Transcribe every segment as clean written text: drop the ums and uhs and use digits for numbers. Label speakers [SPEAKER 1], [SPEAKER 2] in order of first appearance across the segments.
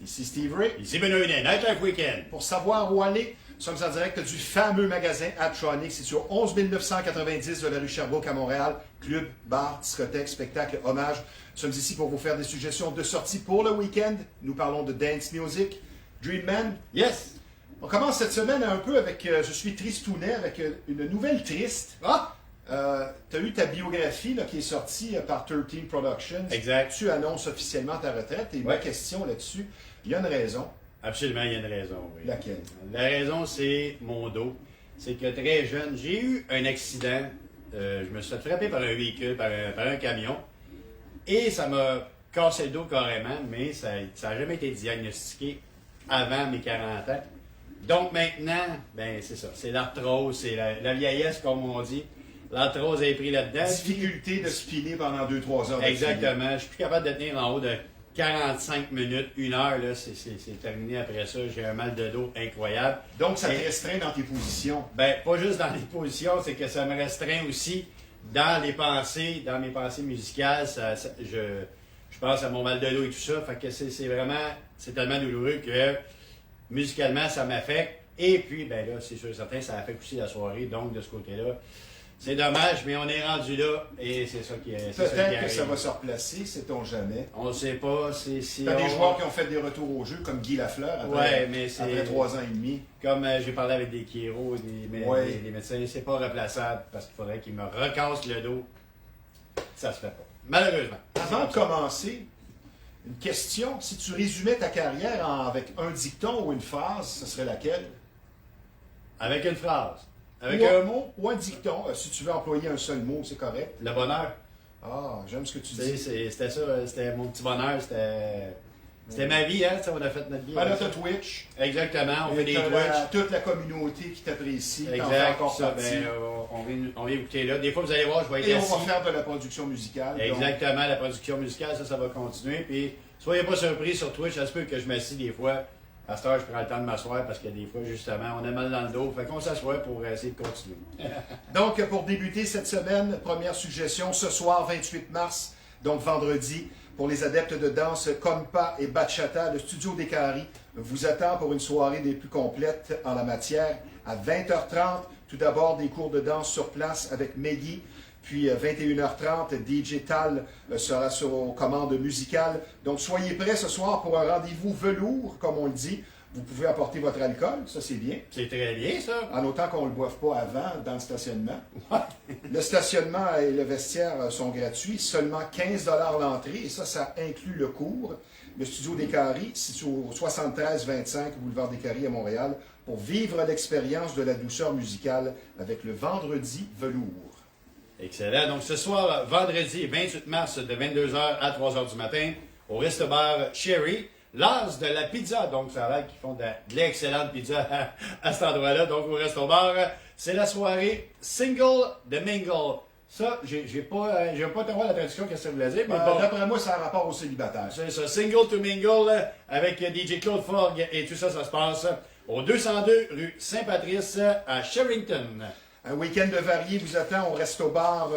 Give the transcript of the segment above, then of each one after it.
[SPEAKER 1] Ici Steve Ray.
[SPEAKER 2] Ici Benoît Hunet, Nightlife Weekend.
[SPEAKER 1] Pour savoir où aller, nous sommes en direct du fameux magasin Attronic, situé au 11 990 de la rue Sherbrooke à Montréal. Club, bar, discothèque, spectacle, hommage. Nous sommes ici pour vous faire des suggestions de sorties pour le week-end. Nous parlons de dance music. Dream Man.
[SPEAKER 2] Yes.
[SPEAKER 1] On commence cette semaine un peu avec Je suis tristounet, avec une nouvelle triste.
[SPEAKER 2] Ah!
[SPEAKER 1] Tu as eu ta biographie là, qui est sortie par 13 Productions.
[SPEAKER 2] Exact.
[SPEAKER 1] Tu annonces officiellement ta retraite. Et ma question là-dessus, il y a une raison.
[SPEAKER 2] Absolument, il y a une raison, oui.
[SPEAKER 1] Laquelle?
[SPEAKER 2] La raison, c'est mon dos. C'est que très jeune, j'ai eu un accident. Je me suis fait frapper par un véhicule, par un camion. Et ça m'a cassé le dos carrément, mais ça n'a jamais été diagnostiqué avant mes 40 ans. Donc maintenant, ben c'est ça. C'est l'arthrose, c'est la vieillesse, comme on dit. L'arthrose est pris là-dedans.
[SPEAKER 1] Difficulté de spinner pendant 2-3 heures.
[SPEAKER 2] Exactement. Je suis plus capable de tenir en haut de 45 minutes, 1 heure. Là, c'est terminé après ça. J'ai un mal de dos incroyable.
[SPEAKER 1] Donc, ça te restreint dans tes positions.
[SPEAKER 2] Ben, pas juste dans les positions, c'est que ça me restreint aussi dans mes pensées musicales. Je pense à mon mal de dos et tout ça. Fait que c'est tellement douloureux que musicalement, ça m'affecte. Et puis, ben là, c'est sûr et certain, ça affecte aussi la soirée. Donc, de ce côté-là, c'est dommage, mais on est rendu là et c'est ça qui est.
[SPEAKER 1] Peut-être que ça va se replacer, sait-on jamais.
[SPEAKER 2] On ne sait pas.
[SPEAKER 1] T'as des joueurs qui ont fait des retours au jeu, comme Guy Lafleur, après 3 ans et demi.
[SPEAKER 2] Comme j'ai parlé avec des chiro, des médecins, c'est pas replaçable parce qu'il faudrait qu'ils me recassent le dos. Ça se fait pas. Malheureusement.
[SPEAKER 1] Avant de commencer, une question. Si tu résumais ta carrière avec un dicton ou une phrase, ce serait laquelle?
[SPEAKER 2] Avec une phrase. Avec
[SPEAKER 1] un mot ou un dicton. Si tu veux employer un seul mot, c'est correct.
[SPEAKER 2] Le bonheur.
[SPEAKER 1] Ah, j'aime ce que tu dis.
[SPEAKER 2] C'était ça, c'était mon petit bonheur, c'était ma vie, hein, on a fait notre vie.
[SPEAKER 1] Ben là, t'as Twitch.
[SPEAKER 2] Exactement, on fait des Twitch.
[SPEAKER 1] Toute la communauté qui t'apprécie.
[SPEAKER 2] Exact, encore ça, on vient écouter là. Des fois, vous allez voir, je vais être
[SPEAKER 1] assis. Et on va faire de la production musicale.
[SPEAKER 2] Exactement, la production musicale, ça va continuer. Puis, soyez pas surpris sur Twitch, ça se peut que je m'assis des fois. À cette heure, je prends le temps de m'asseoir parce que des fois, justement, on a mal dans le dos. Fait qu'on s'assoit pour essayer de continuer.
[SPEAKER 1] Donc, pour débuter cette semaine, première suggestion, ce soir, 28 mars, donc vendredi, pour les adeptes de danse compa et bachata, le studio des Caries vous attend pour une soirée des plus complètes en la matière. À 20h30, tout d'abord, des cours de danse sur place avec Meggy. Puis 21h30, DJ Tal sera aux commandes musicales. Donc soyez prêts ce soir pour un rendez-vous velours, comme on le dit. Vous pouvez apporter votre alcool, ça c'est bien.
[SPEAKER 2] C'est très bien ça.
[SPEAKER 1] En autant qu'on ne le boive pas avant dans le stationnement.
[SPEAKER 2] Ouais.
[SPEAKER 1] Le stationnement et le vestiaire sont gratuits, seulement 15 $ l'entrée, et ça inclut le cours. Le studio des Caries, situé au 73-25 boulevard des Caries à Montréal, pour vivre l'expérience de la douceur musicale avec le vendredi velours.
[SPEAKER 2] Excellent. Donc, ce soir, vendredi 28 mars, de 22h à 3h du matin, au resto-bar Cherry, l'as de la pizza. Donc, ça a l'air qu'ils font de l'excellente pizza à cet endroit-là. Donc, au resto-bar, c'est la soirée Single de Mingle. Ça, j'ai pas te voir la traduction, qu'est-ce que ça voulait dire. Mais bon,
[SPEAKER 1] d'après moi, ça a rapport aux célibataires.
[SPEAKER 2] C'est ça, Single to Mingle, avec DJ Claude Forgue et tout ça, ça se passe au 202 rue Saint-Patrice à Sherrington.
[SPEAKER 1] Un week-end de varié vous attend au resto-bar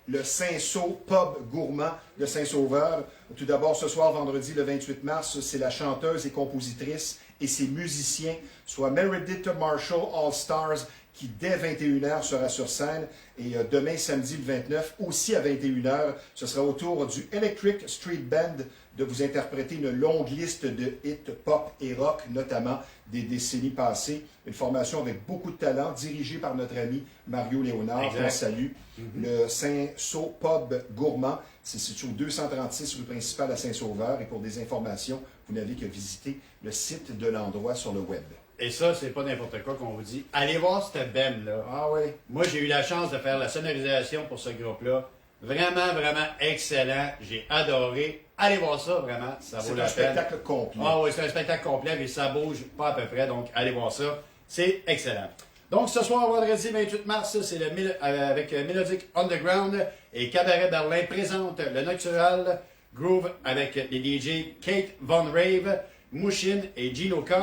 [SPEAKER 1] le Saint-Sau Pub Gourmand de Saint-Sauveur. Tout d'abord, ce soir, vendredi, le 28 mars, c'est la chanteuse et compositrice et ses musiciens, soit Meredith Marshall All Stars, qui dès 21h sera sur scène. Et demain, samedi, le 29, aussi à 21h, ce sera au tour du Electric Street Band de vous interpréter une longue liste de hits pop et rock, notamment des décennies passées. Une formation avec beaucoup de talent, dirigée par notre ami Mario Léonard, qu'on salue. Le Saint-Sau Pub Gourmand, c'est situé au 236 rue principale à Saint-Sauveur. Et pour des informations, vous n'avez que visiter le site de l'endroit sur le web.
[SPEAKER 2] Et ça, c'est pas n'importe quoi qu'on vous dit. Allez voir cette band-là.
[SPEAKER 1] Ah oui.
[SPEAKER 2] Moi, j'ai eu la chance de faire la sonorisation pour ce groupe-là. Vraiment, vraiment excellent. J'ai adoré. Allez voir ça, vraiment. Ça vaut la peine.
[SPEAKER 1] C'est un spectacle complet.
[SPEAKER 2] Ah oui, c'est un spectacle complet, mais ça bouge pas à peu près. Donc, allez voir ça. C'est excellent. Donc, ce soir, vendredi 28 mars, c'est avec Melodic Underground et Cabaret Berlin présente le Natural Groove avec les DJ Kate Von Rave, Mouchine et Gino K.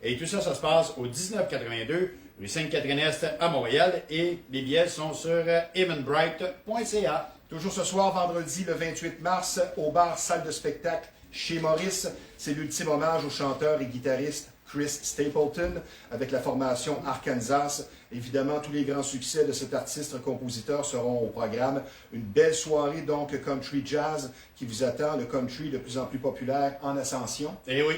[SPEAKER 2] Et tout ça, ça se passe au 1982 rue Sainte-Catherine-Est à Montréal. Et les billets sont sur evenbright.ca.
[SPEAKER 1] Toujours ce soir, vendredi, le 28 mars, au bar Salle de spectacle Chez Maurice, c'est l'ultime hommage au chanteur et guitariste Chris Stapleton avec la formation Arkansas. Évidemment, tous les grands succès de cet artiste-compositeur seront au programme. Une belle soirée donc country jazz qui vous attend, le country de plus en plus populaire en ascension.
[SPEAKER 2] Eh oui.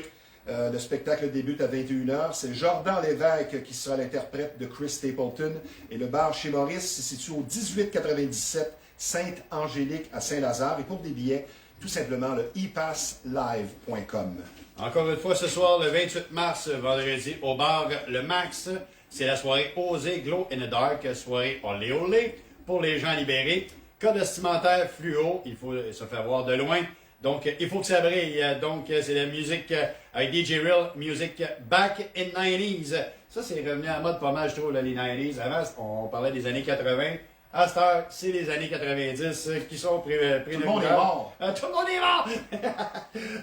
[SPEAKER 1] Le spectacle débute à 21h. C'est Jordan Lévesque qui sera l'interprète de Chris Stapleton. Et le bar chez Maurice se situe au 1897 Sainte-Angélique à Saint-Lazare. Et pour des billets, tout simplement le epasslive.com.
[SPEAKER 2] Encore une fois, ce soir, le 28 mars, vendredi, au bar Le Max, c'est la soirée Osée Glow in the Dark, soirée olé olé pour les gens libérés. Code vestimentaire fluo, il faut se faire voir de loin. Donc, il faut que ça brille. Donc, c'est la musique avec DJ Real, music back in 90s. Ça, c'est revenu à mode pas mal, je trouve, là, les 90s. Avant, on parlait des années 80. À cette heure, c'est les années 90 qui sont prédominantes.
[SPEAKER 1] Tout le monde est mort.
[SPEAKER 2] Tout le monde est mort!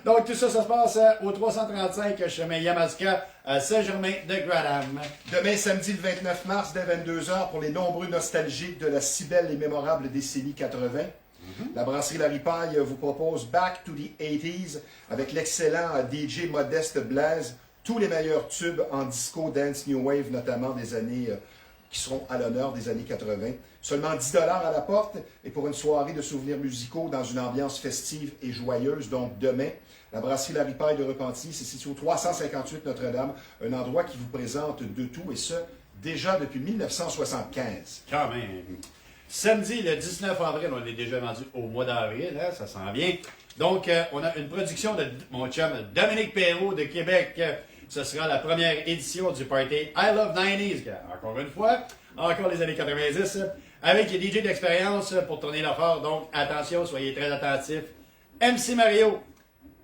[SPEAKER 2] Donc, tout ça, ça se passe au 335 chemin Yamaska à Saint-Germain-de-Gradam.
[SPEAKER 1] Demain, samedi, le 29 mars, dès 22h, pour les nombreux nostalgiques de la si belle et mémorable décennie 80. La brasserie La Ripaille vous propose Back to the 80s avec l'excellent DJ Modeste Blaise. Tous les meilleurs tubes en disco, dance, new wave, notamment des années qui seront à l'honneur des années 80. Seulement 10 $ à la porte et pour une soirée de souvenirs musicaux dans une ambiance festive et joyeuse. Donc demain, la brasserie La Ripaille de Repentigny, c'est situé au 358 Notre-Dame, un endroit qui vous présente de tout et ce, déjà depuis 1975.
[SPEAKER 2] Quand même. Samedi, le 19 avril, on est déjà rendu au mois d'avril, hein, ça sent bien. Donc, on a une production de mon chum Dominique Perrault de Québec. Ce sera la première édition du party I Love 90s. Encore une fois, encore les années 90, avec les DJ d'expérience pour tourner l'affaire. Donc, attention, soyez très attentifs. MC Mario,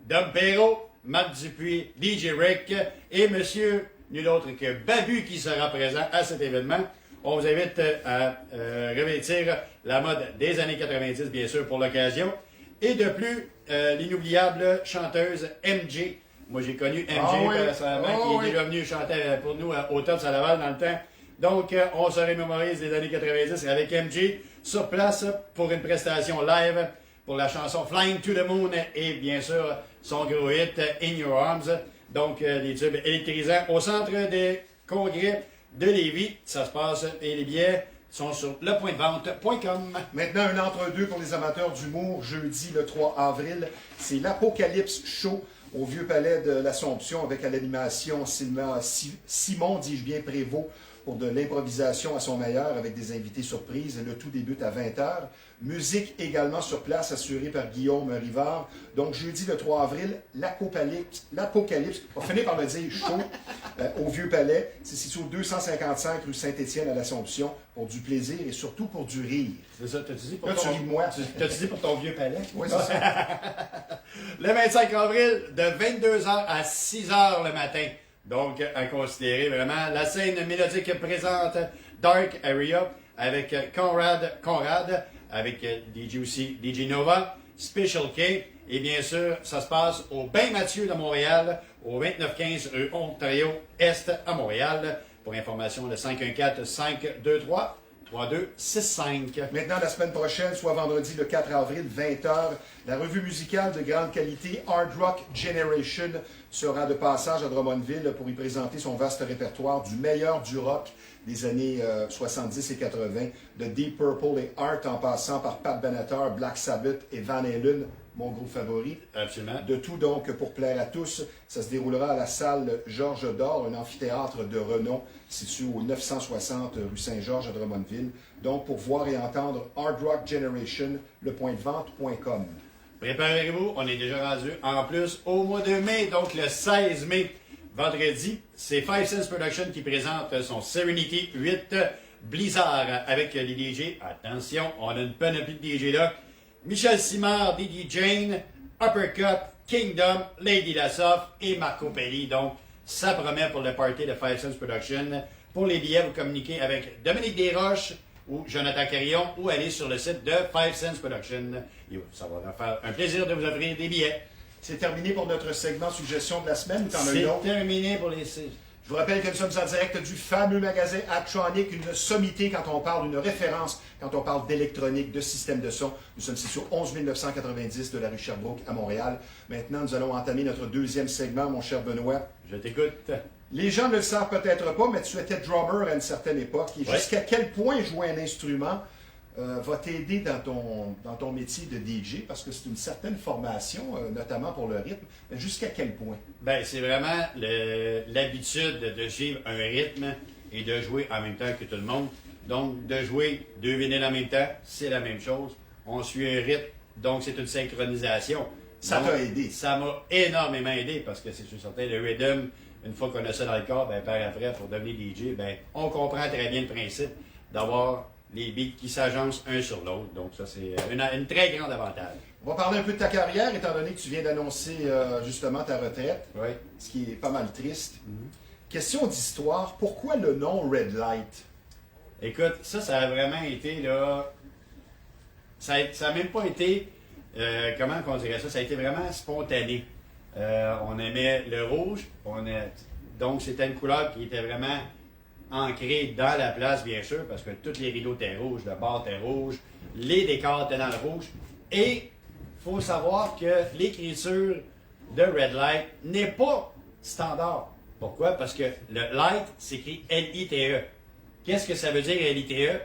[SPEAKER 2] Dom Perrault, Marc Dupuis, DJ Rick et monsieur nul autre que Babu qui sera présent à cet événement. On vous invite à revêtir la mode des années 90, bien sûr, pour l'occasion. Et de plus, l'inoubliable chanteuse MJ. Moi, j'ai connu MJ personnellement, qui est déjà venu chanter pour nous au Top à Laval dans le temps. Donc, on se remémorise des années 90 avec MJ sur place pour une prestation live pour la chanson Flying to the Moon et bien sûr son gros hit In Your Arms. Donc, les tubes électrisants au centre des congrès de Lévis. Ça se passe et les billets sont sur lepointdevente.com.
[SPEAKER 1] Maintenant, un entre-deux pour les amateurs d'humour. Jeudi, le 3 avril, c'est l'Apocalypse Show au Vieux Palais de l'Assomption avec à l'animation Simon, dis-je bien, Prévost, pour de l'improvisation à son meilleur avec des invités surprises. Le tout débute à 20h. Musique également sur place assurée par Guillaume Rivard. Donc jeudi le 3 avril, l'Apocalypse, on va finir par le dire, show au Vieux Palais. C'est situé au 255 rue Saint-Étienne à l'Assomption pour du plaisir et surtout pour du rire.
[SPEAKER 2] C'est ça, t'as-tu dit pour
[SPEAKER 1] Là,
[SPEAKER 2] ton...
[SPEAKER 1] tu ris de moi.
[SPEAKER 2] T'as-tu dit pour ton Vieux Palais?
[SPEAKER 1] Oui, c'est ça.
[SPEAKER 2] Le 25 avril, de 22h à 6h le matin. Donc, à considérer vraiment. La scène mélodique présente Dark Area avec Conrad, avec DJ aussi, DJ Nova, Special K. Et bien sûr, ça se passe au Bain Mathieu de Montréal, au 2915 rue Ontario-Est à Montréal. Pour information, le 514-523-3265.
[SPEAKER 1] Maintenant, la semaine prochaine, soit vendredi le 4 avril, 20h, la revue musicale de grande qualité Hard Rock Generation sera de passage à Drummondville pour y présenter son vaste répertoire du meilleur du rock des années 70 et 80, de Deep Purple et Heart en passant par Pat Benatar, Black Sabbath et Van Halen, mon groupe favori.
[SPEAKER 2] Absolument.
[SPEAKER 1] De tout donc pour plaire à tous. Ça se déroulera à la salle Georges d'Or, un amphithéâtre de renom situé au 960 rue Saint-Georges à Drummondville. Donc pour voir et entendre Hard Rock Generation, lepointdevente.com.
[SPEAKER 2] Préparez-vous, on est déjà rendu en plus au mois de mai, donc le 16 mai, vendredi, c'est Five Sense Production qui présente son Serenity 8 Blizzard avec les DJ. Attention, on a une panoplie de DJ là. Michel Simard, Didi Jane, Uppercut, Kingdom, Lady Lassoff et Marco Pelli. Donc, ça promet pour le party de Five Sense Production. Pour les billets, vous communiquez avec Dominique Desroches ou Jonathan Carillon ou allez sur le site de Five Sense Production. Et ça va leur faire un plaisir de vous offrir des billets.
[SPEAKER 1] C'est terminé pour notre segment suggestion de la semaine ou t'en as une
[SPEAKER 2] C'est
[SPEAKER 1] autre?
[SPEAKER 2] terminé pour les...
[SPEAKER 1] Je vous rappelle que nous sommes en direct du fameux magasin Apptronic, une sommité quand on parle, une référence quand on parle d'électronique, de système de son. Nous sommes ici sur 11 990 de la rue Sherbrooke à Montréal. Maintenant, nous allons entamer notre deuxième segment, mon cher Benoît.
[SPEAKER 2] Je t'écoute.
[SPEAKER 1] Les gens ne le savent peut-être pas, mais tu étais drummer à une certaine époque. Et jusqu'à quel point jouer un instrument va t'aider dans ton métier de DJ, parce que c'est une certaine formation, notamment pour le rythme. Mais jusqu'à quel point?
[SPEAKER 2] Ben, c'est vraiment l'habitude de suivre un rythme et de jouer en même temps que tout le monde. Donc, de jouer deux vinyles en même temps, c'est la même chose. On suit un rythme, donc c'est une synchronisation.
[SPEAKER 1] Ça t'a aidé?
[SPEAKER 2] Ça m'a énormément aidé, parce que c'est sûr certain, le rhythm, une fois qu'on a ça dans le corps, ben, par après, pour devenir DJ, ben, on comprend très bien le principe d'avoir les beats qui s'agencent un sur l'autre. Donc, ça, c'est une très grande avantage.
[SPEAKER 1] On va parler un peu de ta carrière, étant donné que tu viens d'annoncer justement ta retraite,
[SPEAKER 2] Oui.
[SPEAKER 1] ce qui est pas mal triste. Question d'histoire, pourquoi le nom Red Light?
[SPEAKER 2] Écoute, ça a vraiment été, là... Ça a même pas été... comment on dirait ça? Ça a été vraiment spontané. On aimait le rouge. Donc, c'était une couleur qui était vraiment ancrée dans la place, bien sûr, parce que tous les rideaux étaient rouges, le bar était rouge, les décors étaient dans le rouge. Et il faut savoir que l'écriture de Red Light n'est pas standard. Pourquoi? Parce que le light s'écrit L-I-T-E. Qu'est-ce que ça veut dire L-I-T-E?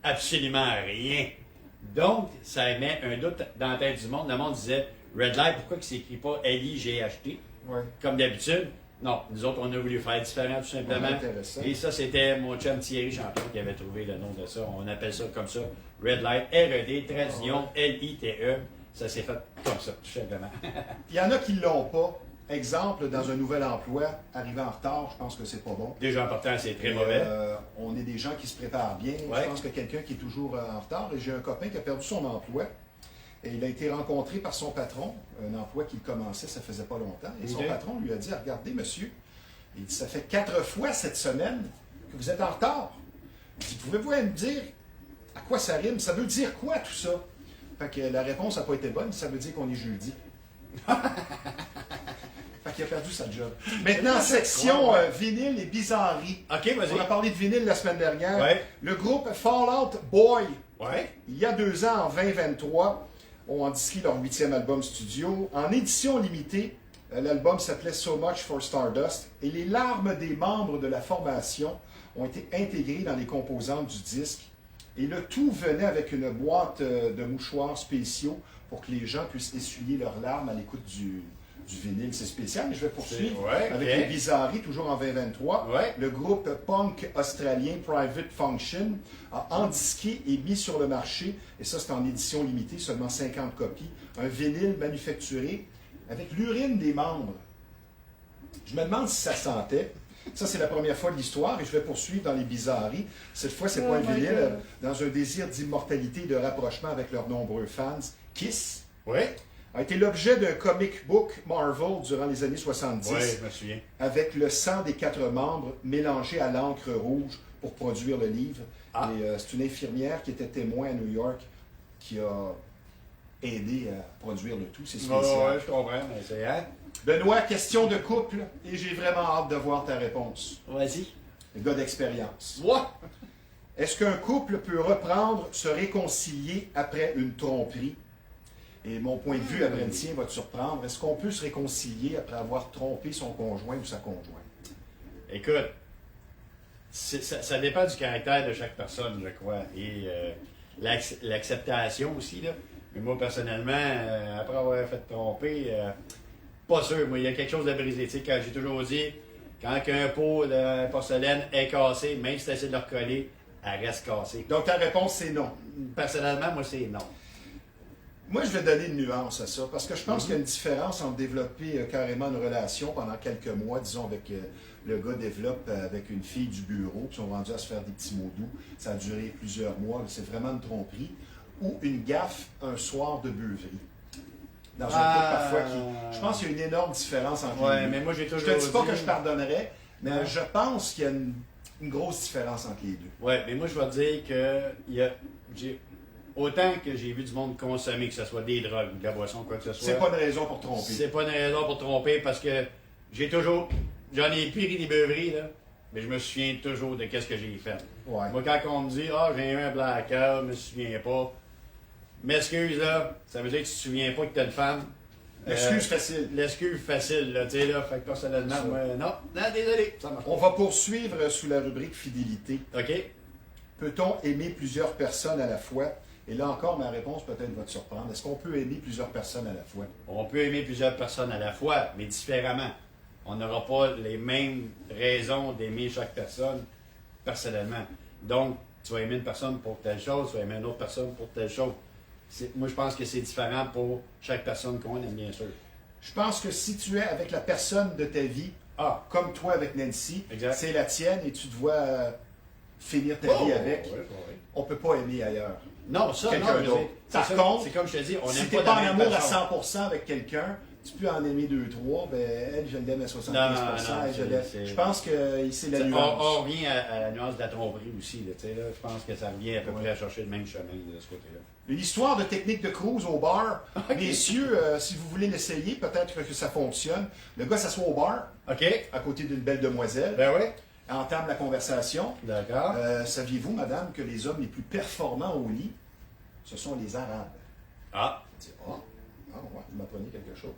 [SPEAKER 2] Absolument rien. Donc, ça met un doute dans la tête du monde. Le monde disait Red Light, pourquoi il ne s'écrit pas L-I-G-H-T?
[SPEAKER 1] Ouais.
[SPEAKER 2] Comme d'habitude. Non, nous autres, on a voulu faire différent tout simplement. Et ça, c'était mon chum Thierry Champion qui avait trouvé le nom de ça. On appelle ça comme ça. Red Light, R-E-D, traduction, L-I-T-E. Ça s'est fait comme ça, tout simplement.
[SPEAKER 1] Il y en a qui ne l'ont pas. Exemple, dans un nouvel emploi, arriver en retard, je pense que c'est pas bon.
[SPEAKER 2] Déjà important, c'est très mauvais.
[SPEAKER 1] On est des gens qui se préparent bien.
[SPEAKER 2] Ouais.
[SPEAKER 1] Je pense que quelqu'un qui est toujours en retard, et j'ai un copain qui a perdu son emploi. Et il a été rencontré par son patron, un emploi qu'il commençait, ça faisait pas longtemps. Et son patron lui a dit, regardez monsieur, il dit, ça fait 4 fois cette semaine que vous êtes en retard. Il dit, pouvez-vous me dire à quoi ça rime? Ça veut dire quoi tout ça? Fait que la réponse n'a pas été bonne, ça veut dire qu'on est jeudi. Fait qu'il a perdu sa job. Maintenant, section vinyle et bizarreries.
[SPEAKER 2] OK, vas-y.
[SPEAKER 1] On a parlé de vinyle la semaine dernière.
[SPEAKER 2] Ouais.
[SPEAKER 1] Le groupe Fallout Boy,
[SPEAKER 2] Ouais.
[SPEAKER 1] il y a 2 ans, en 2023, ont disqué leur 8e album studio. En édition limitée, l'album s'appelait So Much for Stardust et les larmes des membres de la formation ont été intégrées dans les composantes du disque. Et le tout venait avec une boîte de mouchoirs spéciaux pour que les gens puissent essuyer leurs larmes à l'écoute du vinyle. C'est spécial, mais je vais poursuivre avec les bizarreries, toujours en 2023.
[SPEAKER 2] Ouais.
[SPEAKER 1] Le groupe punk australien Private Function a endisqué et mis sur le marché, et ça c'est en édition limitée, seulement 50 copies, un vinyle manufacturé avec l'urine des membres. Je me demande si ça sentait. Ça, c'est la première fois de l'histoire et je vais poursuivre dans les bizarreries. Cette fois, c'est pas un vinyle. Dans un désir d'immortalité et de rapprochement avec leurs nombreux fans, Kiss a été l'objet d'un comic book Marvel durant les années 70.
[SPEAKER 2] Oui, je me souviens.
[SPEAKER 1] Avec le sang des 4 membres mélangé à l'encre rouge pour produire le livre. Et c'est une infirmière qui était témoin à New York qui a aidé à produire le tout. C'est spécial.
[SPEAKER 2] Oui, je comprends, mais c'est... Hein?
[SPEAKER 1] Benoît, question de couple, et j'ai vraiment hâte de voir ta réponse.
[SPEAKER 2] Vas-y.
[SPEAKER 1] Le gars d'expérience.
[SPEAKER 2] What?
[SPEAKER 1] Est-ce qu'un couple peut reprendre, se réconcilier après une tromperie? Et mon point de vue après le tien va te surprendre. Est-ce qu'on peut se réconcilier après avoir trompé son conjoint ou sa conjointe?
[SPEAKER 2] Écoute, ça dépend du caractère de chaque personne, je crois. Et l'acceptation aussi, là. Mais moi, personnellement, après avoir fait tromper, pas sûr. Moi, il y a quelque chose de brisé. Tu sais, quand j'ai toujours dit, quand un pot de porcelaine est cassé, même si tu essaies de le recoller, elle reste cassée.
[SPEAKER 1] Donc ta réponse, c'est non.
[SPEAKER 2] Personnellement, moi, c'est non.
[SPEAKER 1] Moi, je vais donner une nuance à ça, parce que je pense qu'il y a une différence entre développer carrément une relation pendant quelques mois, disons, avec le gars développe avec une fille du bureau, qui sont rendus à se faire des petits mots doux. Ça a duré plusieurs mois, c'est vraiment une tromperie. Ou une gaffe un soir de beuverie. Dans un couple parfois qui... Je pense qu'il y a une énorme différence entre les deux.
[SPEAKER 2] Mais moi, j'ai toujours
[SPEAKER 1] Je te dis pas que je pardonnerais, mais je pense qu'il y a une grosse différence entre les deux.
[SPEAKER 2] Oui, mais moi, je vais te dire que autant que j'ai vu du monde consommer, que ce soit des drogues ou de la boisson, quoi que ce soit...
[SPEAKER 1] C'est pas une raison pour tromper.
[SPEAKER 2] C'est pas une raison pour tromper parce que j'ai toujours... j'en ai pris des beuveries, là, mais je me souviens toujours de qu'est-ce que j'ai fait.
[SPEAKER 1] Ouais.
[SPEAKER 2] Moi, quand on me dit, ah, j'ai eu un blackout, je me souviens pas. M'excuse, là, ça veut dire que tu te souviens pas que t'as une femme.
[SPEAKER 1] Excuse facile.
[SPEAKER 2] L'excuse facile, là, tu sais, là, fait que personnellement, moi, non, désolé, ça marche.
[SPEAKER 1] On va poursuivre sous la rubrique fidélité.
[SPEAKER 2] OK?
[SPEAKER 1] Peut-on aimer plusieurs personnes à la fois? Et là encore, ma réponse peut-être va te surprendre. Est-ce qu'on peut aimer plusieurs personnes à la fois?
[SPEAKER 2] On peut aimer plusieurs personnes à la fois, mais différemment. On n'aura pas les mêmes raisons d'aimer chaque personne personnellement. Donc, tu vas aimer une personne pour telle chose, tu vas aimer une autre personne pour telle chose. Moi, je pense que c'est différent pour chaque personne qu'on aime, bien sûr.
[SPEAKER 1] Je pense que si tu es avec la personne de ta vie, comme toi avec Nancy, c'est la tienne et tu dois finir ta vie avec, on ne peut pas aimer ailleurs.
[SPEAKER 2] Non, ça,
[SPEAKER 1] quelqu'un
[SPEAKER 2] non.
[SPEAKER 1] d'autre. Par contre,
[SPEAKER 2] c'est comme je te dis, on
[SPEAKER 1] si
[SPEAKER 2] n'aime
[SPEAKER 1] tu
[SPEAKER 2] pas
[SPEAKER 1] n'es pas en
[SPEAKER 2] de la même
[SPEAKER 1] amour à
[SPEAKER 2] façon.
[SPEAKER 1] 100% avec quelqu'un, tu peux en aimer 2-3, ben elle, je l'aime à 75%.
[SPEAKER 2] Non,
[SPEAKER 1] et je pense que c'est la
[SPEAKER 2] On
[SPEAKER 1] nuance.
[SPEAKER 2] revient à la nuance de la tromperie aussi. Là, là, je pense que ça revient à peu près à chercher le même chemin de ce côté-là.
[SPEAKER 1] Une histoire de technique de cruise au bar. Messieurs, si vous voulez l'essayer, peut-être que ça fonctionne. Le gars s'assoit au bar,
[SPEAKER 2] OK.
[SPEAKER 1] à côté d'une belle demoiselle,
[SPEAKER 2] Ben oui.
[SPEAKER 1] entame la conversation.
[SPEAKER 2] D'accord.
[SPEAKER 1] Saviez-vous, madame, que les hommes les plus performants au lit, ce sont les Arabes?
[SPEAKER 2] Ah.
[SPEAKER 1] Je dis, ouais, vous m'apprenez quelque chose.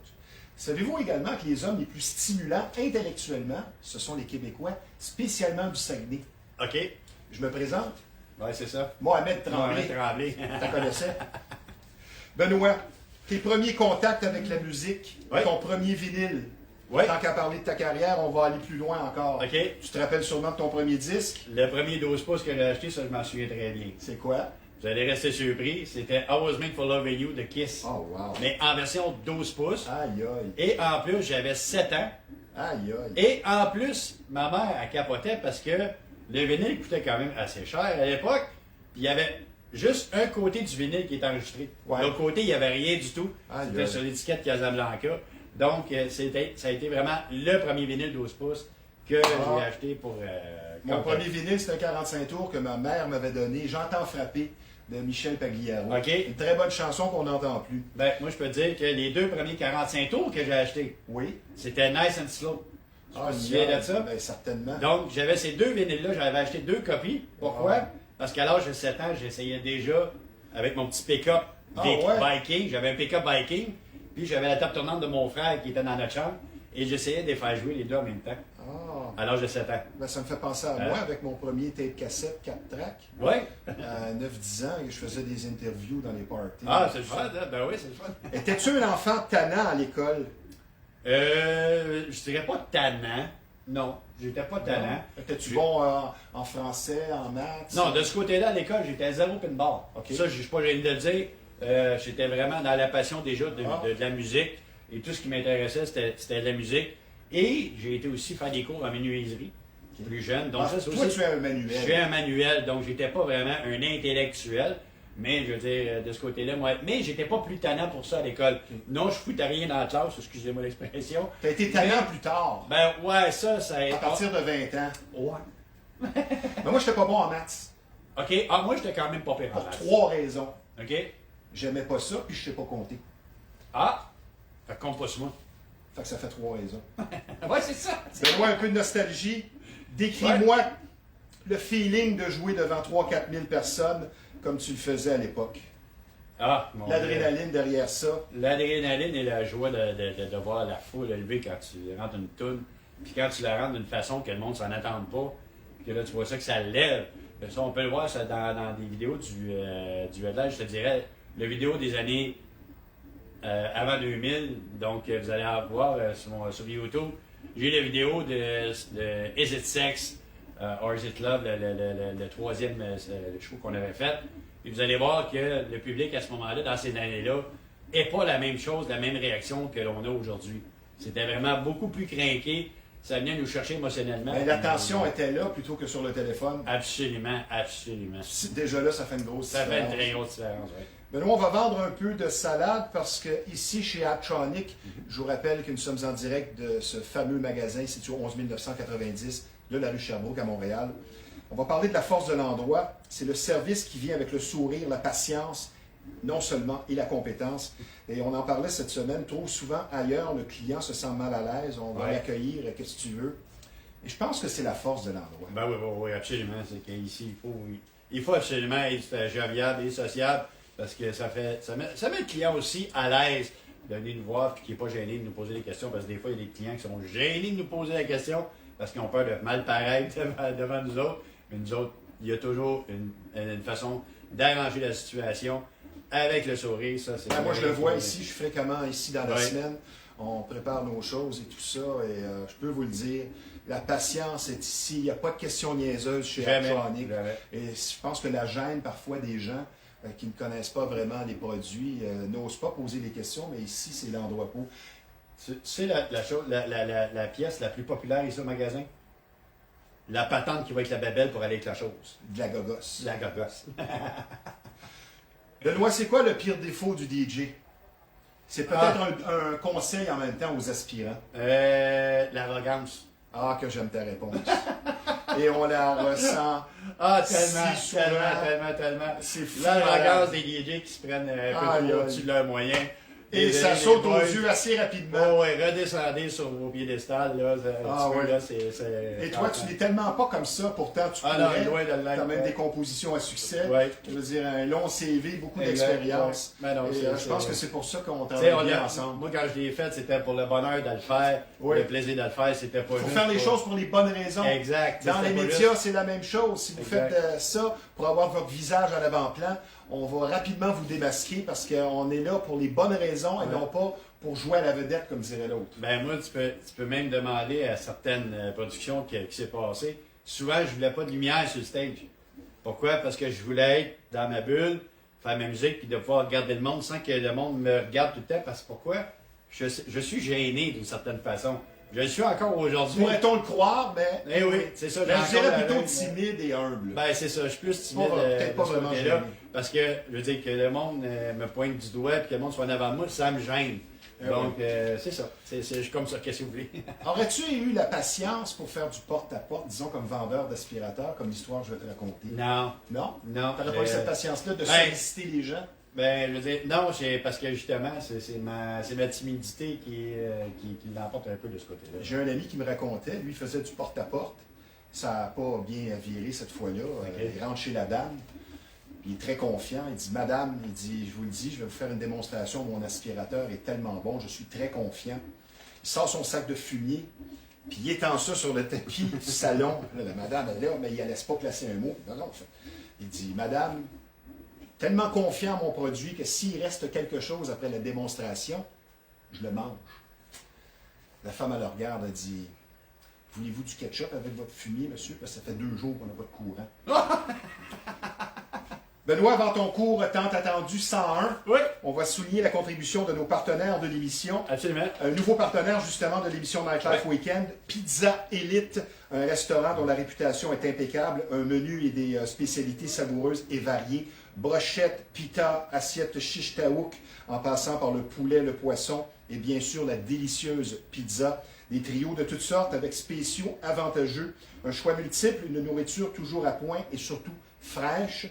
[SPEAKER 1] Savez-vous également que les hommes les plus stimulants intellectuellement, ce sont les Québécois, spécialement du Saguenay?
[SPEAKER 2] OK.
[SPEAKER 1] Je me présente.
[SPEAKER 2] Oui, c'est ça.
[SPEAKER 1] Mohamed Tremblay.
[SPEAKER 2] Mohamed Tremblay.
[SPEAKER 1] Tu connaissais? Benoît, tes premiers contacts avec la musique,
[SPEAKER 2] Ouais.
[SPEAKER 1] ton premier vinyle.
[SPEAKER 2] Ouais.
[SPEAKER 1] Tant qu'à parler de ta carrière, on va aller plus loin encore.
[SPEAKER 2] OK.
[SPEAKER 1] Tu te rappelles sûrement de ton premier disque?
[SPEAKER 2] Le premier 12 pouces que j'ai acheté, ça, je m'en souviens très bien.
[SPEAKER 1] C'est quoi?
[SPEAKER 2] Vous allez rester surpris. C'était I Was Made for Loving You de Kiss.
[SPEAKER 1] Oh, wow.
[SPEAKER 2] Mais en version 12 pouces.
[SPEAKER 1] Aïe, aïe.
[SPEAKER 2] Et en plus, j'avais 7 ans.
[SPEAKER 1] Aïe, aïe.
[SPEAKER 2] Et en plus, ma mère, elle capotait parce que le vinyle coûtait quand même assez cher à l'époque. Puis il y avait juste un côté du vinyle qui est enregistré.
[SPEAKER 1] Ouais.
[SPEAKER 2] L'autre côté, il n'y avait rien du tout.
[SPEAKER 1] Aïe,
[SPEAKER 2] C'était
[SPEAKER 1] aïe.
[SPEAKER 2] sur l'étiquette Casablanca. Donc, ça a été vraiment le premier vinyle 12 pouces que j'ai acheté pour...
[SPEAKER 1] Mon
[SPEAKER 2] comme
[SPEAKER 1] premier vinyle, c'était un 45 tours que ma mère m'avait donné. J'entends frapper de Michel Pagliaro.
[SPEAKER 2] OK.
[SPEAKER 1] Une très bonne chanson qu'on n'entend plus.
[SPEAKER 2] Ben, moi, je peux te dire que les deux premiers 45 tours que j'ai achetés,
[SPEAKER 1] Oui.
[SPEAKER 2] c'était Nice and Slow. Tu te
[SPEAKER 1] Aïe,
[SPEAKER 2] souviens de ça?
[SPEAKER 1] Ben, certainement.
[SPEAKER 2] Donc, j'avais ces deux vinyles-là, j'avais acheté deux copies. Pourquoi? Parce qu'à l'âge de 7 ans, j'essayais déjà avec mon petit pick-up Viking. J'avais un pick-up Viking, puis j'avais la table tournante de mon frère qui était dans notre chambre, et j'essayais de les faire jouer les deux en même temps, à l'âge de 7 ans.
[SPEAKER 1] Ben, ça me fait penser à moi avec mon premier tape cassette 4 tracks.
[SPEAKER 2] Ouais.
[SPEAKER 1] À 9-10 ans, et je faisais des interviews dans les parties.
[SPEAKER 2] Ah, c'est le fun, hein? Ben oui, c'est le fun.
[SPEAKER 1] Étais-tu un enfant tannant à l'école?
[SPEAKER 2] Je dirais pas tannant. Non, j'étais pas tannant.
[SPEAKER 1] Étais-tu bon en français, en maths?
[SPEAKER 2] Non, de ce côté-là, à l'école, j'étais zéro pinball.
[SPEAKER 1] OK.
[SPEAKER 2] Ça, je suis pas gêné de le dire. J'étais vraiment dans la passion déjà de la musique. Et tout ce qui m'intéressait, c'était la musique. Et j'ai été aussi faire des cours en menuiserie, plus jeune. Donc, ça, c'est
[SPEAKER 1] toi,
[SPEAKER 2] aussi...
[SPEAKER 1] tu es un manuel.
[SPEAKER 2] Je suis un manuel, donc j'étais pas vraiment un intellectuel. Mais je veux dire, de ce côté-là, moi. Mais j'étais pas plus tannant pour ça à l'école. Non, je foutais rien dans la classe, excusez-moi l'expression.
[SPEAKER 1] Tu as été tannant plus tard,
[SPEAKER 2] Ben ouais, ça
[SPEAKER 1] à partir de 20 ans.
[SPEAKER 2] Ouais.
[SPEAKER 1] Mais moi, j'étais pas bon en maths.
[SPEAKER 2] OK. Ah, moi, j'étais quand même pas pire en
[SPEAKER 1] Pour
[SPEAKER 2] maths.
[SPEAKER 1] 3 raisons.
[SPEAKER 2] OK.
[SPEAKER 1] J'aimais pas ça, puis je sais pas compter.
[SPEAKER 2] Ah! Fait que compte pas sur moi.
[SPEAKER 1] Fait que ça fait 3 raisons.
[SPEAKER 2] Ouais, c'est ça.
[SPEAKER 1] Donne-moi un peu de nostalgie. Décris-moi le feeling de jouer devant 3-4 000 personnes comme tu le faisais à l'époque.
[SPEAKER 2] Ah, mon
[SPEAKER 1] L'adrénaline derrière ça.
[SPEAKER 2] L'adrénaline et la joie de voir la foule élevée quand tu rentres une toune, puis quand tu la rentres d'une façon que le monde s'en attende pas, puis que là tu vois ça que ça lève. Ça, on peut le voir ça, dans des vidéos du headline, je te dirais, le vidéo des années avant 2000, donc vous allez voir sur YouTube. J'ai la vidéo de Is It Sex or Is It Love, le troisième show qu'on avait fait. Et vous allez voir que le public à ce moment-là, dans ces années-là, n'est pas la même chose, la même réaction que l'on a aujourd'hui. C'était vraiment beaucoup plus craqué. Ça venait nous chercher émotionnellement.
[SPEAKER 1] Ben, l'attention était là plutôt que sur le téléphone.
[SPEAKER 2] Absolument, absolument.
[SPEAKER 1] Déjà là, ça fait une grosse
[SPEAKER 2] Ça fait
[SPEAKER 1] différence.
[SPEAKER 2] une très grosse différence, oui.
[SPEAKER 1] Benoît, on va vendre un peu de salade parce que ici, chez Aptronic, je vous rappelle que nous sommes en direct de ce fameux magasin situé au 11 990, de la rue Sherbrooke à Montréal. On va parler de la force de l'endroit. C'est le service qui vient avec le sourire, la patience non seulement, et la compétence. Et on en parlait cette semaine, trop souvent ailleurs, le client se sent mal à l'aise, on va l'accueillir, qu'est-ce que tu veux. Et je pense que c'est la force de l'endroit.
[SPEAKER 2] Ben oui, absolument. C'est qu'ici, il faut absolument être jovial et sociable parce que ça met le client aussi à l'aise de venir nous voir et qui n'est pas gêné de nous poser des questions parce que des fois, il y a des clients qui sont gênés de nous poser la question parce qu'ils ont peur de mal paraître devant nous autres. Mais nous autres, il y a toujours une façon d'arranger la situation avec le sourire. Ça, c'est
[SPEAKER 1] moi, je le vois ici, je suis fréquemment ici dans la semaine. On prépare nos choses et tout ça. Et je peux vous le dire, la patience est ici. Il n'y a pas de questions niaiseuses chez Artronic. Et je pense que la gêne parfois des gens qui ne connaissent pas vraiment les produits n'osent pas poser les questions, mais ici, c'est l'endroit pour.
[SPEAKER 2] C'est la pièce la plus populaire ici au magasin? La patente qui va être la babelle pour aller avec la chose.
[SPEAKER 1] De la gogosse.
[SPEAKER 2] La gogosse.
[SPEAKER 1] Benoît, c'est quoi le pire défaut du DJ? C'est peut-être un conseil en même temps aux aspirants.
[SPEAKER 2] L'arrogance.
[SPEAKER 1] Ah, que j'aime ta réponse. Et on la ressent.
[SPEAKER 2] Ah, tellement.
[SPEAKER 1] C'est fou.
[SPEAKER 2] L'arrogance des DJ qui se prennent un peu au-dessus de leurs moyens.
[SPEAKER 1] Et ça saute aux yeux assez rapidement.
[SPEAKER 2] Redescendez sur vos piédestals, là.
[SPEAKER 1] Et toi, tu n'es tellement pas comme ça, pourtant tu pourrais.
[SPEAKER 2] Loin de l'être.
[SPEAKER 1] Tu as même des compositions à succès.
[SPEAKER 2] Ouais.
[SPEAKER 1] Je veux dire, un long CV, beaucoup d'expérience. Je pense que c'est pour ça qu'on travaille bien ensemble.
[SPEAKER 2] Moi, quand je l'ai fait, c'était pour le bonheur de le faire. Le plaisir de le faire, c'était pas
[SPEAKER 1] pour faire les choses pour les bonnes raisons.
[SPEAKER 2] Exact.
[SPEAKER 1] Dans les médias, c'est la même chose. Si vous faites ça pour avoir votre visage à l'avant-plan, on va rapidement vous démasquer parce qu'on est là pour les bonnes raisons et non pas pour jouer à la vedette, comme dirait l'autre.
[SPEAKER 2] Ben moi, tu peux même demander à certaines productions qui s'est passé. Souvent, je voulais pas de lumière sur le stage. Pourquoi? Parce que je voulais être dans ma bulle, faire ma musique, puis de pouvoir regarder le monde sans que le monde me regarde tout le temps. Parce que pourquoi? Je suis gêné d'une certaine façon. Je le suis encore aujourd'hui.
[SPEAKER 1] Pourrait-on le croire, mais.
[SPEAKER 2] Eh oui, c'est ça.
[SPEAKER 1] Je dirais plutôt timide et humble.
[SPEAKER 2] Ben, c'est ça. Je suis plus timide.
[SPEAKER 1] Peut-être pas vraiment gêné.
[SPEAKER 2] Parce que, je veux dire, que le monde me pointe du doigt et que le monde soit en avant de moi, ça me gêne. Donc, c'est ça. C'est comme ça, qu'est-ce que vous voulez.
[SPEAKER 1] Aurais-tu eu la patience pour faire du porte-à-porte, disons comme vendeur d'aspirateurs, comme l'histoire que je vais te raconter?
[SPEAKER 2] Non.
[SPEAKER 1] Non?
[SPEAKER 2] Non.
[SPEAKER 1] Tu n'aurais pas eu cette patience-là de solliciter les gens?
[SPEAKER 2] Ben, je veux dire, non, parce que justement, c'est ma timidité qui l'emporte un peu de ce côté-là.
[SPEAKER 1] J'ai un ami qui me racontait, lui, il faisait du porte-à-porte. Ça n'a pas bien viré cette fois-là. Il rentre chez la dame, puis il est très confiant. Il dit, Madame, il dit, je vous le dis, je vais vous faire une démonstration. Mon aspirateur est tellement bon, je suis très confiant. Il sort son sac de fumier, puis il étend ça sur le tapis du salon. Là, la madame est là, mais il ne laisse pas placer un mot. Non. Il dit, Madame, tellement confiant en mon produit que s'il reste quelque chose après la démonstration, je le mange. La femme, elle le regarde, elle dit, voulez-vous du ketchup avec votre fumier, monsieur? Parce que ça fait 2 jours qu'on n'a pas de courant. Benoît, avant ton cours tant attendu 101, on va souligner la contribution de nos partenaires de l'émission.
[SPEAKER 2] Absolument.
[SPEAKER 1] Un nouveau partenaire justement de l'émission Nightlife Weekend, Pizza Elite, un restaurant dont la réputation est impeccable, un menu et des spécialités savoureuses et variées, brochettes, pita, assiettes shish taouk, en passant par le poulet, le poisson et bien sûr la délicieuse pizza. Des trios de toutes sortes avec spéciaux avantageux, un choix multiple, une nourriture toujours à point et surtout fraîche.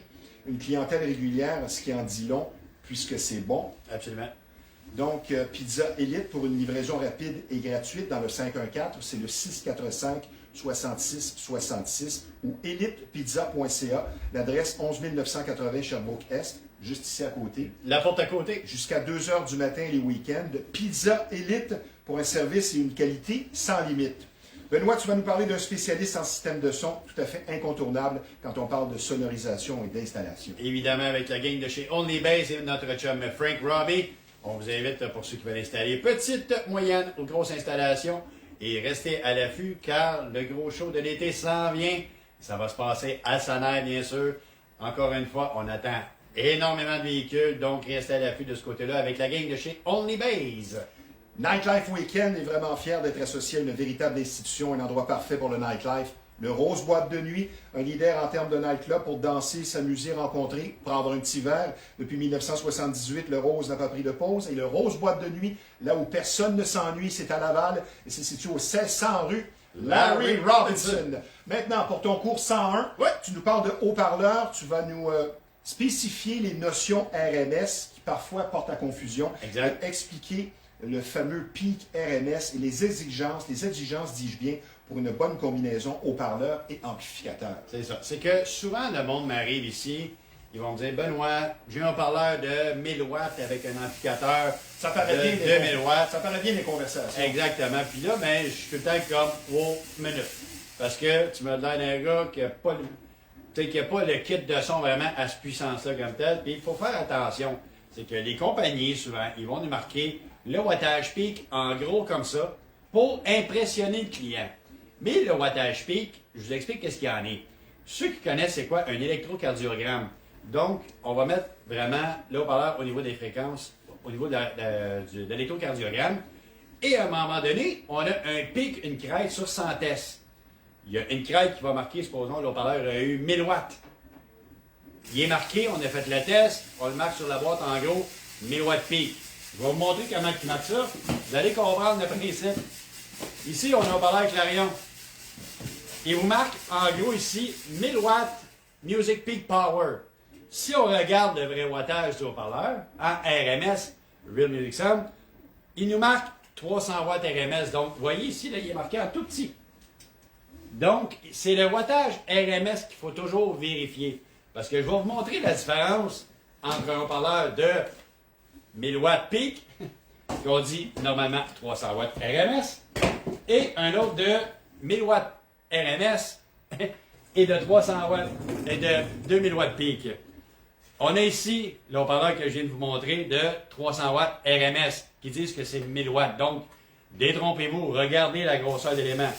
[SPEAKER 1] Une clientèle régulière, ce qui en dit long, puisque c'est bon.
[SPEAKER 2] Absolument.
[SPEAKER 1] Donc, Pizza Elite pour une livraison rapide et gratuite dans le 514, c'est le 645-6666 ou elitepizza.ca, l'adresse 11 980 Sherbrooke-Est, juste ici à côté.
[SPEAKER 2] La porte à côté.
[SPEAKER 1] Jusqu'à 2 h du matin les week-ends. Pizza Elite pour un service et une qualité sans limite. Benoît, tu vas nous parler d'un spécialiste en système de son tout à fait incontournable quand on parle de sonorisation et d'installation.
[SPEAKER 2] Évidemment, avec la gang de chez Only Base et notre chum Frank Robbie, on vous invite pour ceux qui veulent installer petite, moyenne ou grosse installation et restez à l'affût car le gros show de l'été s'en vient. Ça va se passer à Sanaire, bien sûr. Encore une fois, on attend énormément de véhicules, donc restez à l'affût de ce côté-là avec la gang de chez Only Base.
[SPEAKER 1] Nightlife Weekend est vraiment fier d'être associé à une véritable institution, un endroit parfait pour le nightlife. Le Rose Boîte de Nuit, un leader en termes de nightclub pour danser, s'amuser, rencontrer, prendre un petit verre. Depuis 1978, le Rose n'a pas pris de pause. Et le Rose Boîte de Nuit, là où personne ne s'ennuie, c'est à Laval et c'est situé au 1600 rue Larry Robinson. Maintenant, pour ton cours 101, tu nous parles de haut-parleurs. Tu vas nous spécifier les notions RMS qui parfois portent à confusion.
[SPEAKER 2] Exact.
[SPEAKER 1] Expliquer le fameux pic RMS et les exigences, dis-je bien, pour une bonne combinaison haut-parleur et amplificateur.
[SPEAKER 2] C'est ça. C'est que souvent, le monde m'arrive ici, ils vont me dire, Benoît, j'ai un haut-parleur de 1000 watts avec un amplificateur
[SPEAKER 1] Ça paraît bien
[SPEAKER 2] de 2000 watts.
[SPEAKER 1] Ça paraît bien les conversations.
[SPEAKER 2] Exactement. Puis là, ben, je suis tout le temps comme, oh, minute. Parce que tu me l'air d'un gars qui n'a pas, le kit de son vraiment à cette puissance-là comme tel. Puis il faut faire attention. C'est que les compagnies, souvent, ils vont nous marquer le wattage peak en gros comme ça pour impressionner le client. Mais le wattage peak, je vous explique qu'est-ce qu'il y en est. Ceux qui connaissent c'est quoi un électrocardiogramme. Donc, on va mettre vraiment le haut-parleur au niveau des fréquences, au niveau de l'électrocardiogramme. Et à un moment donné, on a un pic, une crête sur 100 tests. Il y a une crête qui va marquer, supposons, le haut-parleur a eu 1000 watts. Il est marqué, on a fait le test, on le marque sur la boîte en gros, 1000 watts pic. Je vais vous montrer comment il marque ça. Vous allez comprendre le principe. Ici, on a un haut-parleur Clarion. Il vous marque en gros ici 1000 watts Music Peak Power. Si on regarde le vrai wattage du haut-parleur en RMS, Real Music Sound, il nous marque 300 watts RMS. Donc, vous voyez ici, là, il est marqué en tout petit. Donc, c'est le wattage RMS qu'il faut toujours vérifier. Parce que je vais vous montrer la différence entre un haut-parleur de 1000 watts pic, qu'on dit normalement 300 watts RMS, et un autre de 1000 watts RMS et de 300 watts et de 2000 watts pic. On a ici le haut-parleur que je viens de vous montrer de 300 watts RMS qui disent que c'est 1000 watts. Donc, détrompez-vous, regardez la grosseur d'élément.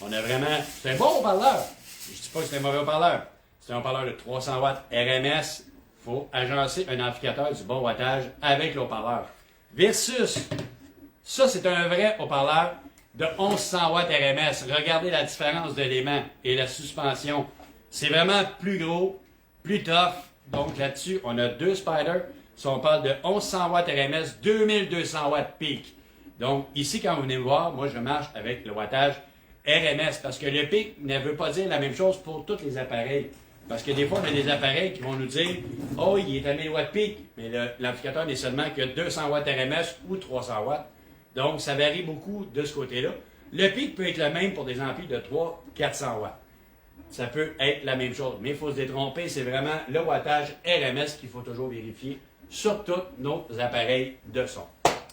[SPEAKER 2] On a vraiment... C'est un bon haut-parleur. Je ne dis pas que c'est un mauvais haut-parleur. C'est un haut-parleur de 300 watts RMS. Il faut agencer un amplificateur du bon wattage avec le haut-parleur. Versus, ça c'est un vrai haut-parleur de 1100 watts RMS. Regardez la différence d'éléments et la suspension. C'est vraiment plus gros, plus tough. Donc là-dessus, on a deux spiders. Si on parle de 1100 watts RMS, 2200 watts peak. Donc ici, quand vous venez me voir, moi je marche avec le wattage RMS. Parce que le peak ne veut pas dire la même chose pour tous les appareils. Parce que des fois, on a des appareils qui vont nous dire « Oh, il est à 1000 watts peak, mais l'amplificateur n'est seulement que 200 watts RMS ou 300 watts. » Donc, ça varie beaucoup de ce côté-là. Le pic peut être le même pour des amplis de 300-400 watts. Ça peut être la même chose, mais il faut se détromper, c'est vraiment le wattage RMS qu'il faut toujours vérifier sur tous nos appareils de son.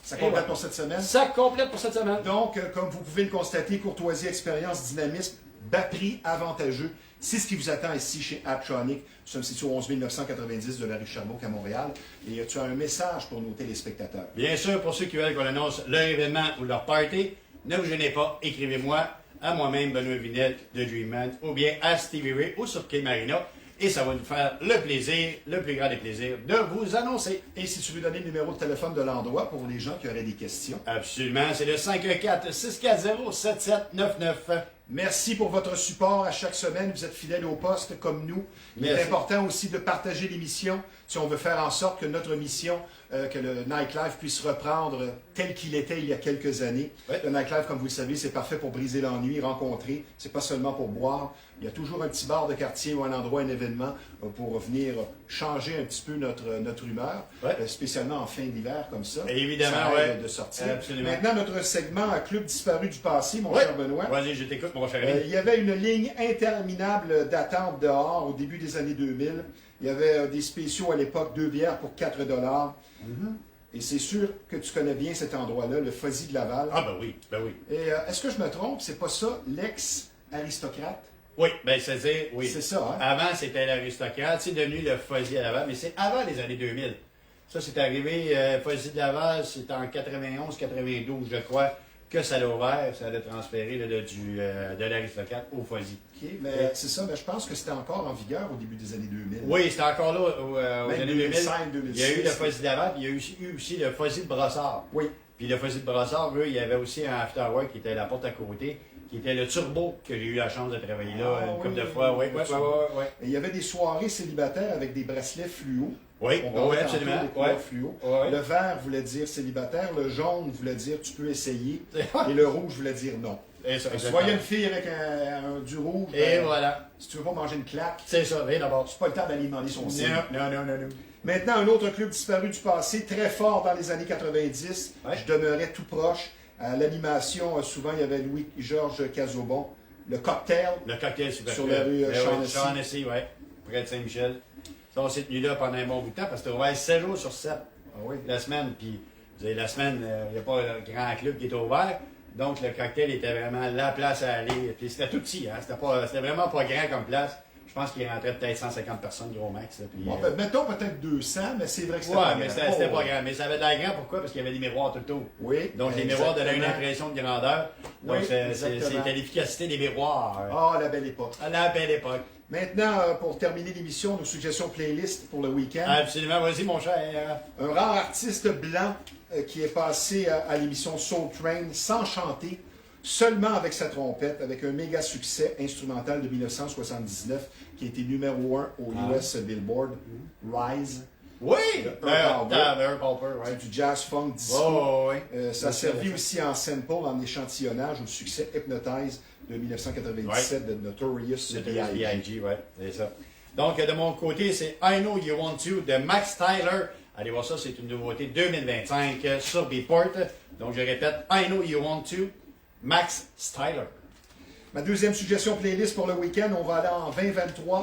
[SPEAKER 1] Ça complète pour cette semaine?
[SPEAKER 2] Ça complète pour cette semaine.
[SPEAKER 1] Donc, comme vous pouvez le constater, courtoisie, expérience, dynamisme, bas prix avantageux. C'est ce qui vous attend ici chez Apptronic. Nous sommes situés au 11 990 de la rue Sherbrooke à Montréal. Et tu as un message pour nos téléspectateurs.
[SPEAKER 2] Bien sûr, pour ceux qui veulent qu'on annonce leur événement ou leur party, ne vous gênez pas, écrivez-moi à moi-même, Benoît Vinette de Dreamman, ou bien à Stevie Ray ou sur Kay Marina. Et ça va nous faire le plaisir, le plus grand des plaisirs, de vous annoncer.
[SPEAKER 1] Et si tu veux donner le numéro de téléphone de l'endroit pour les gens qui auraient des questions.
[SPEAKER 2] Absolument, c'est le 514-640-7799.
[SPEAKER 1] Merci pour votre support à chaque semaine. Vous êtes fidèles au poste comme nous. Il est important aussi de partager l'émission si on veut faire en sorte que notre mission, que le Nightlife puisse reprendre tel qu'il était il y a quelques années.
[SPEAKER 2] Oui.
[SPEAKER 1] Le Nightlife, comme vous le savez, c'est parfait pour briser l'ennui, rencontrer. C'est pas seulement pour boire. Il y a toujours un petit bar de quartier ou un endroit, un événement pour venir changer un petit peu notre humeur, spécialement en fin d'hiver comme ça.
[SPEAKER 2] Et évidemment,
[SPEAKER 1] ça aide de sortir.
[SPEAKER 2] Absolument.
[SPEAKER 1] Maintenant, notre segment Club disparu du passé, mon cher Benoît.
[SPEAKER 2] Vas-y, je t'écoute, mon cher ami.
[SPEAKER 1] Il y avait une ligne interminable d'attente dehors au début des années 2000. Il y avait des spéciaux à l'époque, 2 bières pour 4 $. Et c'est sûr que tu connais bien cet endroit-là, le Fuzzy de Laval.
[SPEAKER 2] Ah, ben oui, ben oui.
[SPEAKER 1] Et est-ce que je me trompe? C'est pas ça, l'ex-aristocrate?
[SPEAKER 2] Oui, ben c'est-à-dire, oui.
[SPEAKER 1] C'est ça, hein?
[SPEAKER 2] Avant, c'était l'aristocrate, c'est devenu le Fuzzy à Laval, mais c'est avant les années 2000. Ça, c'est arrivé, Fuzzy de Laval, c'était en 91-92, je crois, que ça l'a ouvert, ça l'a transféré de l'aristocrate au Fuzzy.
[SPEAKER 1] OK, mais c'est ça, mais je pense que c'était encore en vigueur au début des années 2000.
[SPEAKER 2] Oui, c'était encore là aux années
[SPEAKER 1] 2005,
[SPEAKER 2] 2000.
[SPEAKER 1] 2006.
[SPEAKER 2] Il y a eu le Fuzzy de Laval, puis il y a eu aussi le Fuzzy de Brossard.
[SPEAKER 1] Oui.
[SPEAKER 2] Puis le Fuzzy de Brossard, eux, il y avait aussi un afterwork qui était à la porte à côté, qui était le Turbo, que j'ai eu la chance de travailler là une couple de fois. Oui.
[SPEAKER 1] Et il y avait des soirées célibataires avec des bracelets fluo.
[SPEAKER 2] Oui, absolument.
[SPEAKER 1] Des couleurs fluo.
[SPEAKER 2] Ouais.
[SPEAKER 1] Le vert voulait dire célibataire, le jaune voulait dire tu peux essayer, et le rouge voulait dire non.
[SPEAKER 2] Et ça,
[SPEAKER 1] Tu voyais une fille avec du rouge.
[SPEAKER 2] Et voilà.
[SPEAKER 1] Si tu veux pas manger une claque,
[SPEAKER 2] C'est ça, rien d'abord.
[SPEAKER 1] c'est pas le temps d'aller demander son signe.
[SPEAKER 2] Non.
[SPEAKER 1] Maintenant, un autre club disparu du passé, très fort dans les années 90.
[SPEAKER 2] Ouais.
[SPEAKER 1] Je demeurais tout proche. À l'animation, souvent, il y avait Louis-Georges Cazobon. Le cocktail.
[SPEAKER 2] Le cocktail super
[SPEAKER 1] Sur la rue Shaughnessy.
[SPEAKER 2] Shaughnessy, oui. Près de Saint-Michel. Ça, on s'est tenu là pendant un bon bout de temps parce que c'était ouvert 7 jours sur 7
[SPEAKER 1] Ah oui.
[SPEAKER 2] la semaine. Puis, vous savez, la semaine, il n'y a pas un grand club qui était ouvert. Donc, le cocktail était vraiment la place à aller. Puis, c'était tout petit, hein. C'était vraiment pas grand comme place. Je pense qu'il rentrait peut-être 150 personnes, gros max. Là, puis,
[SPEAKER 1] Bon, mettons peut-être 200, mais c'est vrai que c'était
[SPEAKER 2] ouais,
[SPEAKER 1] pas
[SPEAKER 2] mais
[SPEAKER 1] grand.
[SPEAKER 2] c'était pas grand. Mais ça avait de l'air grand, pourquoi? Parce qu'il y avait des miroirs tout le tour.
[SPEAKER 1] Oui.
[SPEAKER 2] Donc, les miroirs donnaient une
[SPEAKER 1] exactement.
[SPEAKER 2] impression de grandeur. Donc,
[SPEAKER 1] Oui, exactement.
[SPEAKER 2] c'était l'efficacité des miroirs.
[SPEAKER 1] Ah, la belle époque.
[SPEAKER 2] À la belle époque.
[SPEAKER 1] Maintenant, pour terminer l'émission, nos suggestions playlist pour le week-end.
[SPEAKER 2] Absolument. Vas-y, mon cher.
[SPEAKER 1] Un rare artiste blanc qui est passé à l'émission Soul Train sans chanter, seulement avec sa trompette, avec un méga succès instrumental de 1979 qui a été numéro 1 au US Billboard, Rise.
[SPEAKER 2] Oui!
[SPEAKER 1] Earl Palmer.
[SPEAKER 2] Earl Palmer, ouais.
[SPEAKER 1] C'est du jazz funk disco.
[SPEAKER 2] Oh, oui.
[SPEAKER 1] Ça a servi aussi en sample, en échantillonnage au succès Hypnotize de 1997 de Notorious
[SPEAKER 2] C'était
[SPEAKER 1] B.I.G.
[SPEAKER 2] B.I.G., ouais, c'est ça. Donc, de mon côté, c'est I Know You Want To de Max Tyler. Allez voir ça, c'est une nouveauté 2025 sur Beatport. Donc, je répète, I Know You Want To, Max Tyler.
[SPEAKER 1] Ma deuxième suggestion playlist pour le week-end, on va aller en 2023.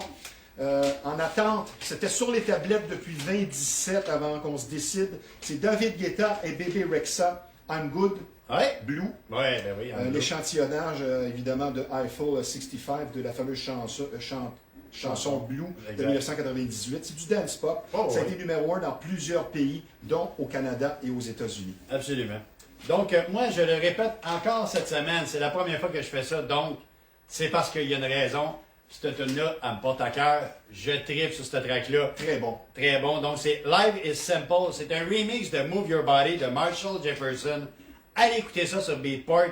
[SPEAKER 1] En attente, c'était sur les tablettes depuis 2017 avant qu'on se décide. C'est David Guetta et Bebe Rexha, I'm Good,
[SPEAKER 2] Ouais?
[SPEAKER 1] Blue.
[SPEAKER 2] Ouais, ben oui.
[SPEAKER 1] L'échantillonnage, évidemment, de Eiffel 65, de la fameuse chanson Blue de
[SPEAKER 2] Exact.
[SPEAKER 1] 1998. C'est du dance pop.
[SPEAKER 2] Oh,
[SPEAKER 1] ça a
[SPEAKER 2] oui.
[SPEAKER 1] été numéro 1 dans plusieurs pays, dont au Canada et aux États-Unis.
[SPEAKER 2] Absolument. Donc, moi, je le répète encore cette semaine, c'est la première fois que je fais ça, donc, c'est parce qu'il y a une raison. Cette tune-là, elle me porte à cœur. Je tripe sur cette track-là.
[SPEAKER 1] Très bon.
[SPEAKER 2] Très bon. Donc, c'est Live is Simple. C'est un remix de Move Your Body de Marshall Jefferson. Allez écouter ça sur Beatport.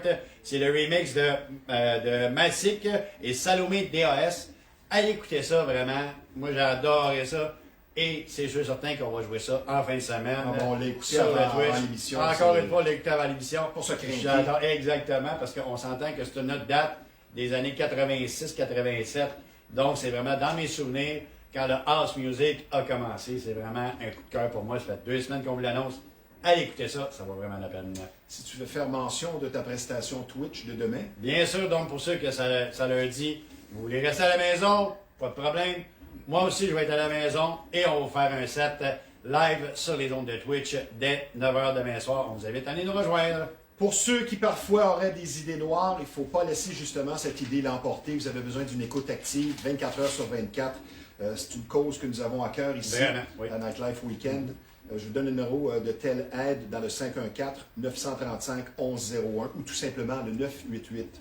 [SPEAKER 2] C'est le remix de Massic et Salomé DAS. Allez écouter ça, vraiment. Moi, j'ai adoré ça. Et c'est sûr certain qu'on va jouer ça en fin de semaine.
[SPEAKER 1] Ah bon, on l'a écouté
[SPEAKER 2] sur le
[SPEAKER 1] avant
[SPEAKER 2] Twitch.
[SPEAKER 1] l'émission.
[SPEAKER 2] Encore
[SPEAKER 1] c'est-
[SPEAKER 2] une fois, on l'a écouté avant l'émission.
[SPEAKER 1] Pour se craquer.
[SPEAKER 2] J'adore, exactement, parce qu'on s'entend que c'est une autre date des années 86-87. Donc, c'est vraiment dans mes souvenirs, quand le house music a commencé. C'est vraiment un coup de cœur pour moi. Ça fait 2 semaines qu'on vous l'annonce. Allez écouter ça, ça vaut vraiment la peine.
[SPEAKER 1] Si tu veux faire mention de ta prestation Twitch de demain,
[SPEAKER 2] Bien sûr, donc, pour ceux que ça leur dit, vous voulez rester à la maison, pas de problème. Moi aussi, je vais être à la maison et on va faire un set live sur les ondes de Twitch dès 9h demain soir. On vous invite à aller nous rejoindre.
[SPEAKER 1] pour ceux qui parfois auraient des idées noires, il ne faut pas laisser justement cette idée l'emporter. Vous avez besoin d'une écoute active, 24 heures sur 24. C'est une cause que nous avons à cœur ici,
[SPEAKER 2] Vraiment, oui.
[SPEAKER 1] à Nightlife Weekend. Je vous donne le numéro de telle aide dans le 514-935-1101 ou tout simplement le 988.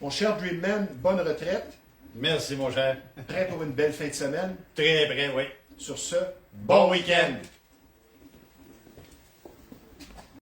[SPEAKER 1] Mon cher Dreamman, bonne retraite.
[SPEAKER 2] Merci, mon cher.
[SPEAKER 1] Prêt pour une belle fin de semaine.
[SPEAKER 2] Très près, oui.
[SPEAKER 1] Sur ce,
[SPEAKER 2] Bon week-end.